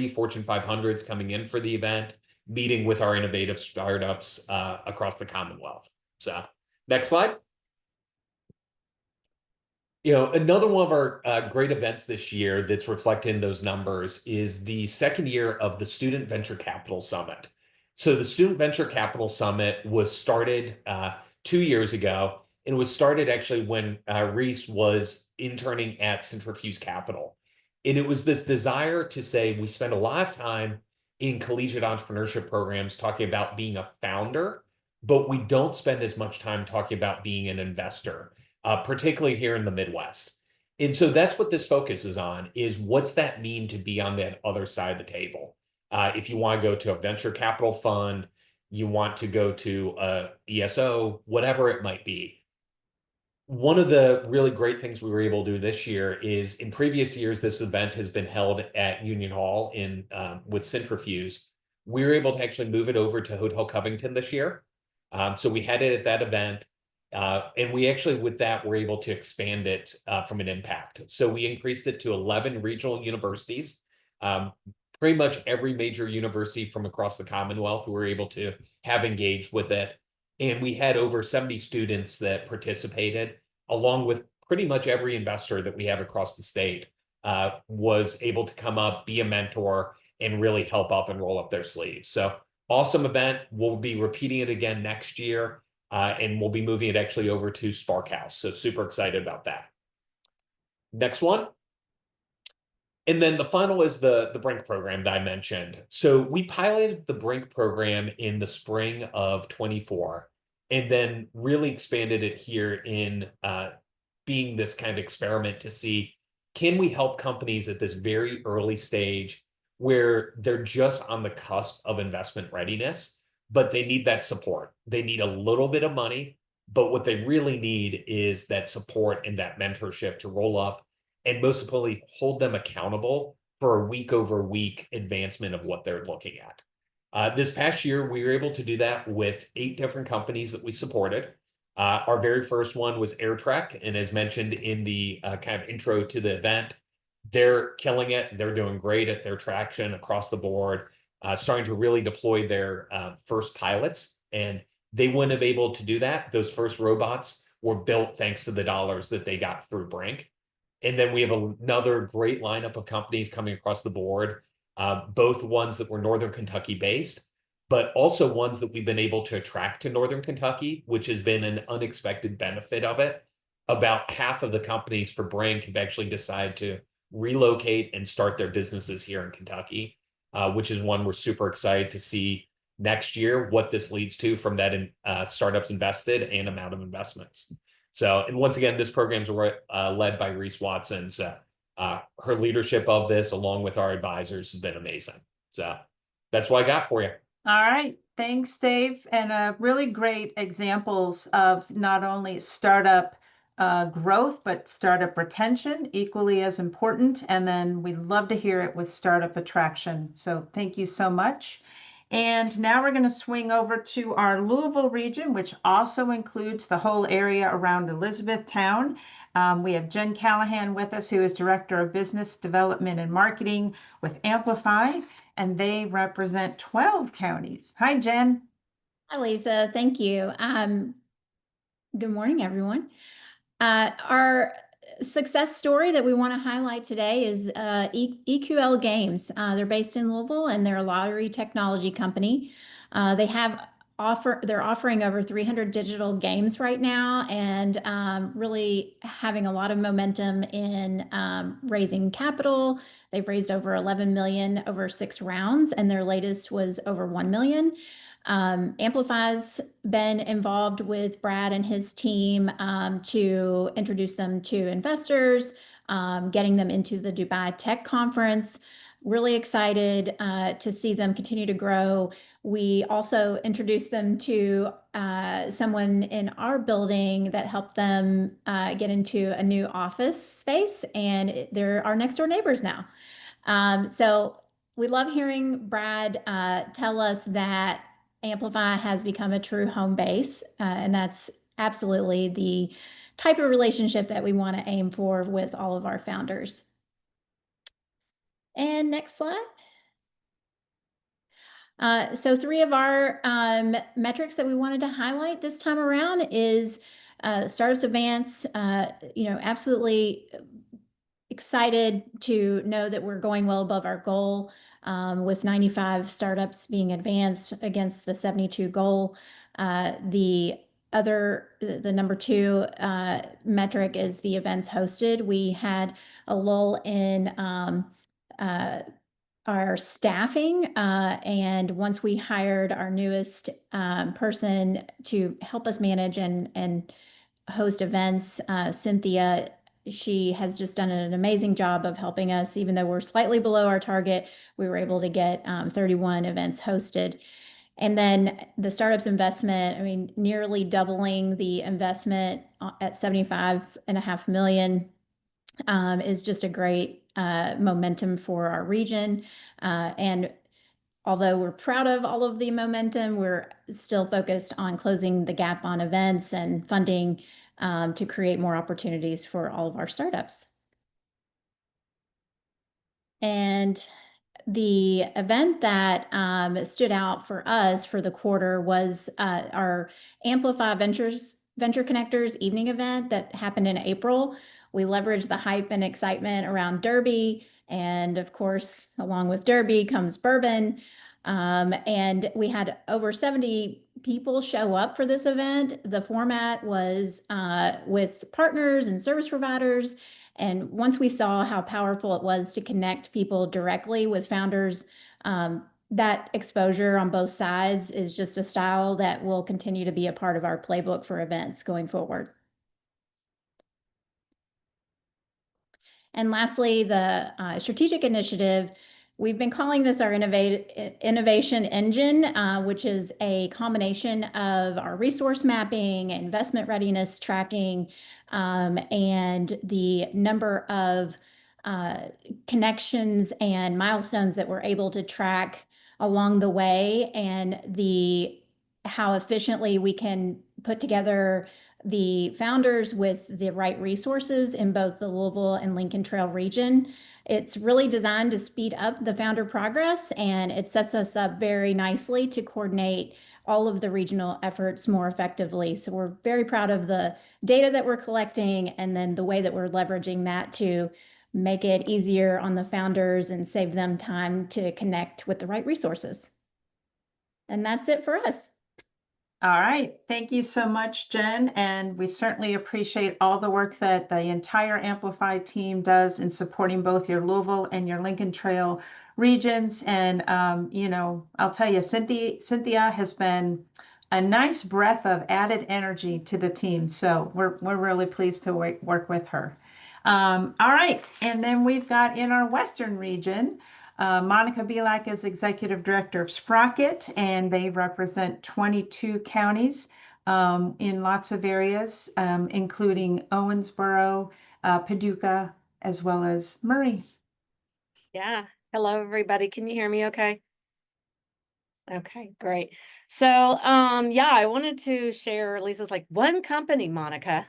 Fortune 500s coming in for the event, meeting with our innovative startups across the Commonwealth. So next slide. Another one of our great events this year that's reflected in those numbers is the second year of the Student Venture Capital Summit. So the Student Venture Capital Summit was started 2 years ago, and was started actually when Reese was interning at Centrifuge Capital. And it was this desire to say, we spend a lot of time in collegiate entrepreneurship programs talking about being a founder, but we don't spend as much time talking about being an investor, particularly here in the Midwest. And so that's what this focus is on, is what's that mean to be on that other side of the table? If you want to go to a venture capital fund, you want to go to a ESO, whatever it might be. One of the really great things we were able to do this year is, in previous years, this event has been held at Union Hall with Centrifuge. We were able to actually move it over to Hotel Covington this year. So we had it at that event. And we actually, with that, were able to expand it from an impact. So we increased it to 11 regional universities. Pretty much every major university from across the Commonwealth were able to have engaged with it. And we had over 70 students that participated, along with pretty much every investor that we have across the state was able to come up, be a mentor, and really help up and roll up their sleeves. So awesome event. We'll be repeating it again next year, and we'll be moving it actually over to Spark House. So super excited about that. Next one. And then the final is the Brink program that I mentioned. So we piloted the Brink program in the spring of 24, and then really expanded it here in being this kind of experiment to see, can we help companies at this very early stage where they're just on the cusp of investment readiness, but they need that support. They need a little bit of money, But what they really need is that support and that mentorship to roll up and most importantly, hold them accountable for a week over week advancement of what they're looking at. This past year, we were able to do that with 8 different companies that we supported. Our very first one was AirTrack, and as mentioned in the kind of intro to the event, they're killing it. They're doing great at their traction across the board, starting to really deploy their first pilots. And they wouldn't have been able to do that. Those first robots were built thanks to the dollars that they got through Brink. And then we have another great lineup of companies coming across the board, both ones that were Northern Kentucky based, but also ones that we've been able to attract to Northern Kentucky, which has been an unexpected benefit of it. About half of the companies for Brink have actually decided to relocate and start their businesses here in Kentucky, which is one we're super excited to see next year what this leads to from that startups invested and amount of investments. So, and once again, this program's led by Reese Watson. So her leadership of this, along with our advisors, has been amazing. So that's what I got for you. All right. Thanks, Dave. And really great examples of not only startup growth, but startup retention, equally as important. And then we'd love to hear it with startup attraction. So thank you so much. And now we're going to swing over to our Louisville region, which also includes the whole area around Elizabethtown. We have Jen Callahan with us, who is Director of Business Development and Marketing with Amplify, and they represent 12 counties. Hi, Jen. Hi, Lisa. Thank you. Good morning, everyone. Our success story that we want to highlight today is EQL Games. They're based in Louisville, and they're a lottery technology company. They're offering over 300 digital games right now, and really having a lot of momentum in raising capital. They've raised over 11 million over 6 rounds, and their latest was over 1 million. Amplify's been involved with Brad and his team to introduce them to investors, getting them into the Dubai Tech Conference. Really excited to see them continue to grow. We also introduced them to someone in our building that helped them get into a new office space, and they're our next door neighbors now. So we love hearing Brad tell us that Amplify has become a true home base, and that's absolutely the type of relationship that we want to aim for with all of our founders. And next slide. So 3 of our metrics that we wanted to highlight this time around is Startups Advance. Absolutely excited to know that we're going well above our goal, with 95 startups being advanced against the 72 goal. The number 2 metric is the events hosted. We had a lull in our staffing, and once we hired our newest person to help us manage and host events, Cynthia, she has just done an amazing job of helping us. Even though we're slightly below our target, we were able to get 31 events hosted. And then the startups investment, nearly doubling the investment at 75.5 million is just a great momentum for our region. And although we're proud of all of the momentum, we're still focused on closing the gap on events and funding to create more opportunities for all of our startups. And the event that stood out for us for the quarter was our Amplify Venture Connectors evening event that happened in April. We leveraged the hype and excitement around Derby, and of course, along with Derby comes bourbon. And we had over 70 people show up for this event. The format was with partners and service providers. And once we saw how powerful it was to connect people directly with founders, that exposure on both sides is just a style that will continue to be a part of our playbook for events going forward. And lastly, the strategic initiative We've been calling this our innovation engine, which is a combination of our resource mapping, investment readiness tracking, and the number of connections and milestones that we're able to track along the way, and how efficiently we can put together the founders with the right resources in both the Louisville and Lincoln Trail region. It's really designed to speed up the founder progress, and it sets us up very nicely to coordinate all of the regional efforts more effectively. So we're very proud of the data that we're collecting, and then the way that we're leveraging that to make it easier on the founders and save them time to connect with the right resources. And that's it for us. All right. Thank you so much, Jen. And we certainly appreciate all the work that the entire Amplify team does in supporting both your Louisville and your Lincoln Trail regions. And, you know, I'll tell you, Cynthia has been a nice breath of added energy to the team. So we're really pleased to work with her. All right. And then we've got in our Western region, Monica Bielak is Executive Director of Sprocket, and they represent 22 counties in lots of areas, including Owensboro, Paducah, as well as Murray. Yeah. Hello, everybody. Can you hear me okay? Okay, great. So, yeah, I wanted to share Lisa's like one company, Monica.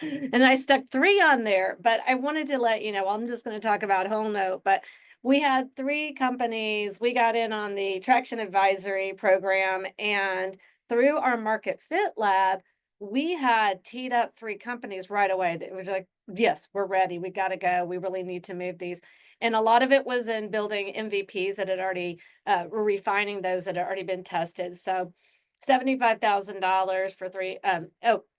And I stuck 3 on there, but I wanted to let you know, I'm just going to talk about Whole Note, but we had 3 companies. We got in on the Traction Advisory program, and through our Market Fit Lab, we had teed up 3 companies right away that was like, yes, we're ready. We got to go. We really need to move these. And a lot of it was in building MVPs that had already, we're refining those that had already been tested. So $75,000 for 3,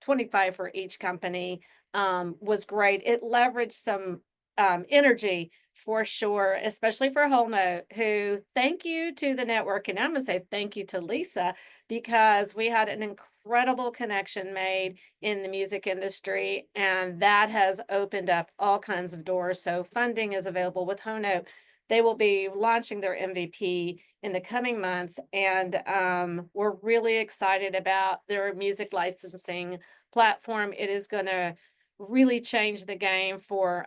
25 for each company was great. It leveraged some energy for sure, especially for Whole Note, who thank you to the network. And I'm going to say thank you to Lisa, because we had an incredible connection made in the music industry, and that has opened up all kinds of doors. So funding is available with Whole Note. They will be launching their MVP in the coming months, and we're really excited about their music licensing platform. It is going to really change the game for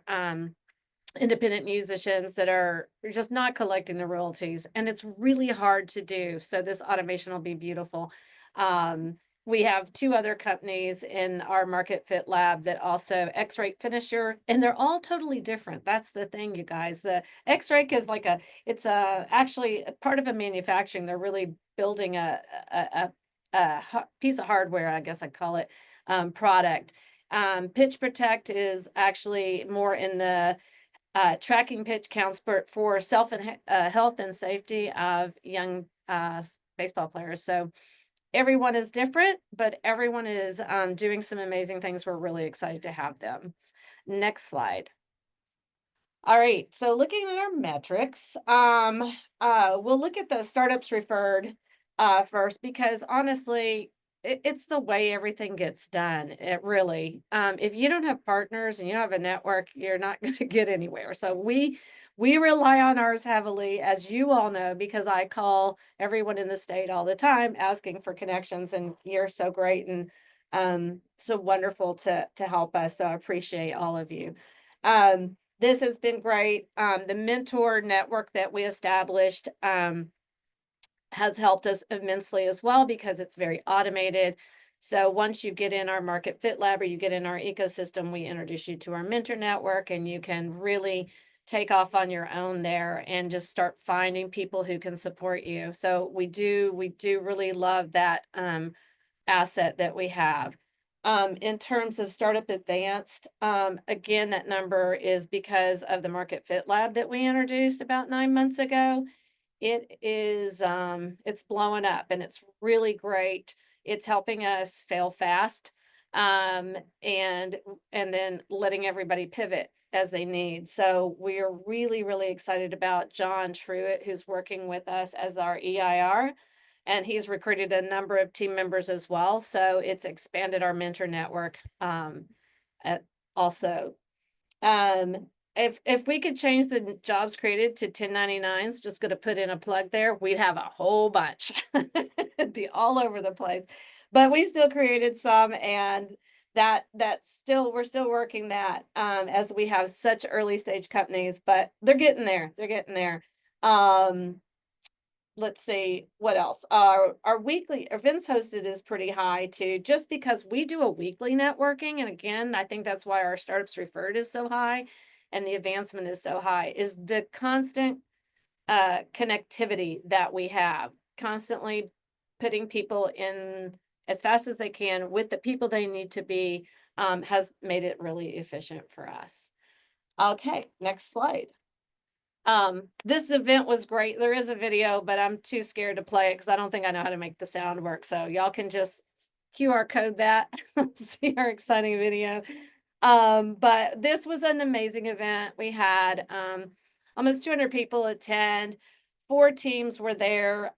independent musicians that are just not collecting the royalties, and it's really hard to do. So this automation will be beautiful. We have 2 other companies in our Market Fit Lab that also X-Rate Finisher, and they're all totally different. That's the thing, you guys. The X-Rate is like it's actually a part of a manufacturing. They're really building a piece of hardware, I guess I'd call it, product. Pitch Protect is actually more in the tracking pitch counts for health and safety of young baseball players. So everyone is different, but everyone is doing some amazing things. We're really excited to have them. Next slide. All right, so looking at our metrics, we'll look at the startups referred first, because honestly, it's the way everything gets done. It really, if you don't have partners and you don't have a network, you're not going to get anywhere. So we rely on ours heavily, as you all know, because I call everyone in the state all the time asking for connections, and you're so great and so wonderful to help us. So I appreciate all of you. This has been great. The mentor network that we established has helped us immensely as well, because it's very automated. So once you get in our Market Fit Lab or you get in our ecosystem, we introduce you to our mentor network, and you can really take off on your own there and just start finding people who can support you. So we do really love that asset that we have. In terms of Startup Advanced, again, that number is because of the Market Fit Lab that we introduced about 9 months ago. It is, it's blowing up, and it's really great. It's helping us fail fast, and then letting everybody pivot as they need. So we are really, really excited about John Truitt, who's working with us as our EIR, and he's recruited a number of team members as well. So it's expanded our mentor network also. if we could change the jobs created to 1099s, just going to put in a plug there, we'd have a whole bunch. It'd be all over the place. But we still created some, and that's still, we're still working that as we have such early stage companies, but they're getting there. They're getting there. Let's see what else. Our weekly events hosted is pretty high too, just because we do a weekly networking. And again, I think that's why our startups referred is so high and the advancement is so high, is the constant connectivity that we have, constantly putting people in as fast as they can with the people they need to be, has made it really efficient for us. Okay, next slide. This event was great. There is a video, but I'm too scared to play it because I don't think I know how to make the sound work. So y'all can just QR code that, see our exciting video. But this was an amazing event. We had almost 200 people attend. 4 teams were there.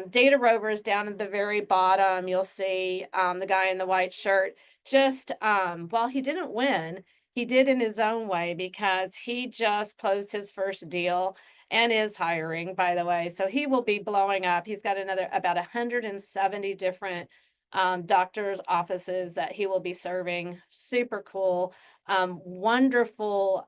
Data Rovers down at the very bottom, you'll see the guy in the white shirt. Just while he didn't win, he did in his own way because he just closed his first deal and is hiring, by the way. So he will be blowing up. He's got about 170 different doctors' offices that he will be serving. Super cool. Wonderful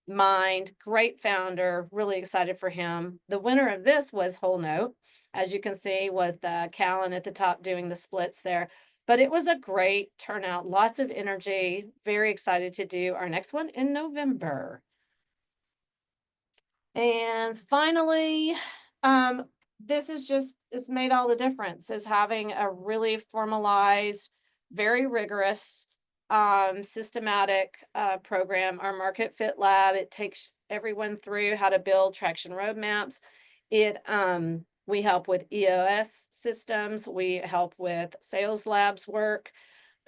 mind, great founder, really excited for him. The winner of this was Whole Note, as you can see with Callan at the top doing the splits there. But it was a great turnout, lots of energy, very excited to do our next one in November. And finally, this is just, it's made all the difference, is having a really formalized, very rigorous, systematic program. Our Market Fit Lab, it takes everyone through how to build traction roadmaps. We help with EOS systems. We help with sales labs work,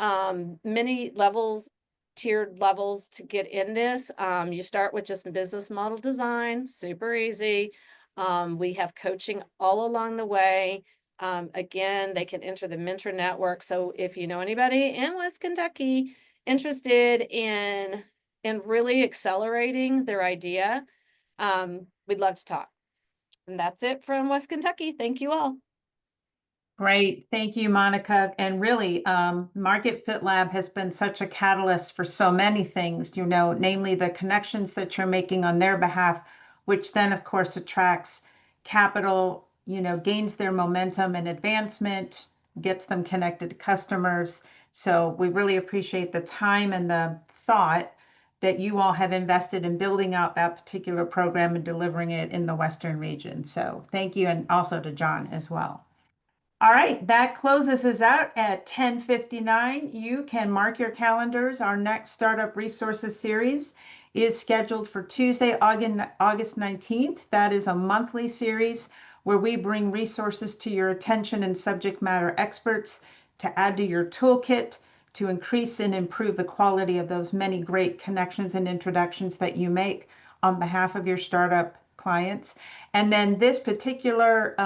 many levels, tiered levels to get in this. You start with just business model design, super easy. We have coaching all along the way. Again, they can enter the mentor network. So if you know anybody in West Kentucky interested in really accelerating their idea, we'd love to talk. And that's it from West Kentucky. Thank you all. Great. Thank you, Monica. And really, Market Fit Lab has been such a catalyst for so many things, you know, namely the connections that you're making on their behalf, which then, of course, attracts capital, you know, gains their momentum and advancement, gets them connected to customers. So we really appreciate the time and the thought that you all have invested in building out that particular program and delivering it in the Western region. So thank you, and also to John as well. All right, that closes us out at 10:59. You can mark your calendars. Our next Startup Resources series is scheduled for Tuesday, August 19th. That is a monthly series where we bring resources to your attention and subject matter experts to add to your toolkit to increase and improve the quality of those many great connections and introductions that you make on behalf of your startup clients. And then this particular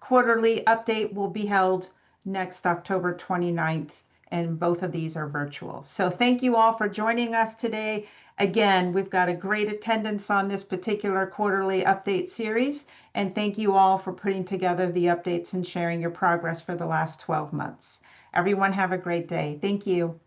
quarterly update will be held next October 29th, and both of these are virtual. So thank you all for joining us today. Again, we've got a great attendance on this particular quarterly update series, and thank you all for putting together the updates and sharing your progress for the last 12 months. Everyone have a great day. Thank you.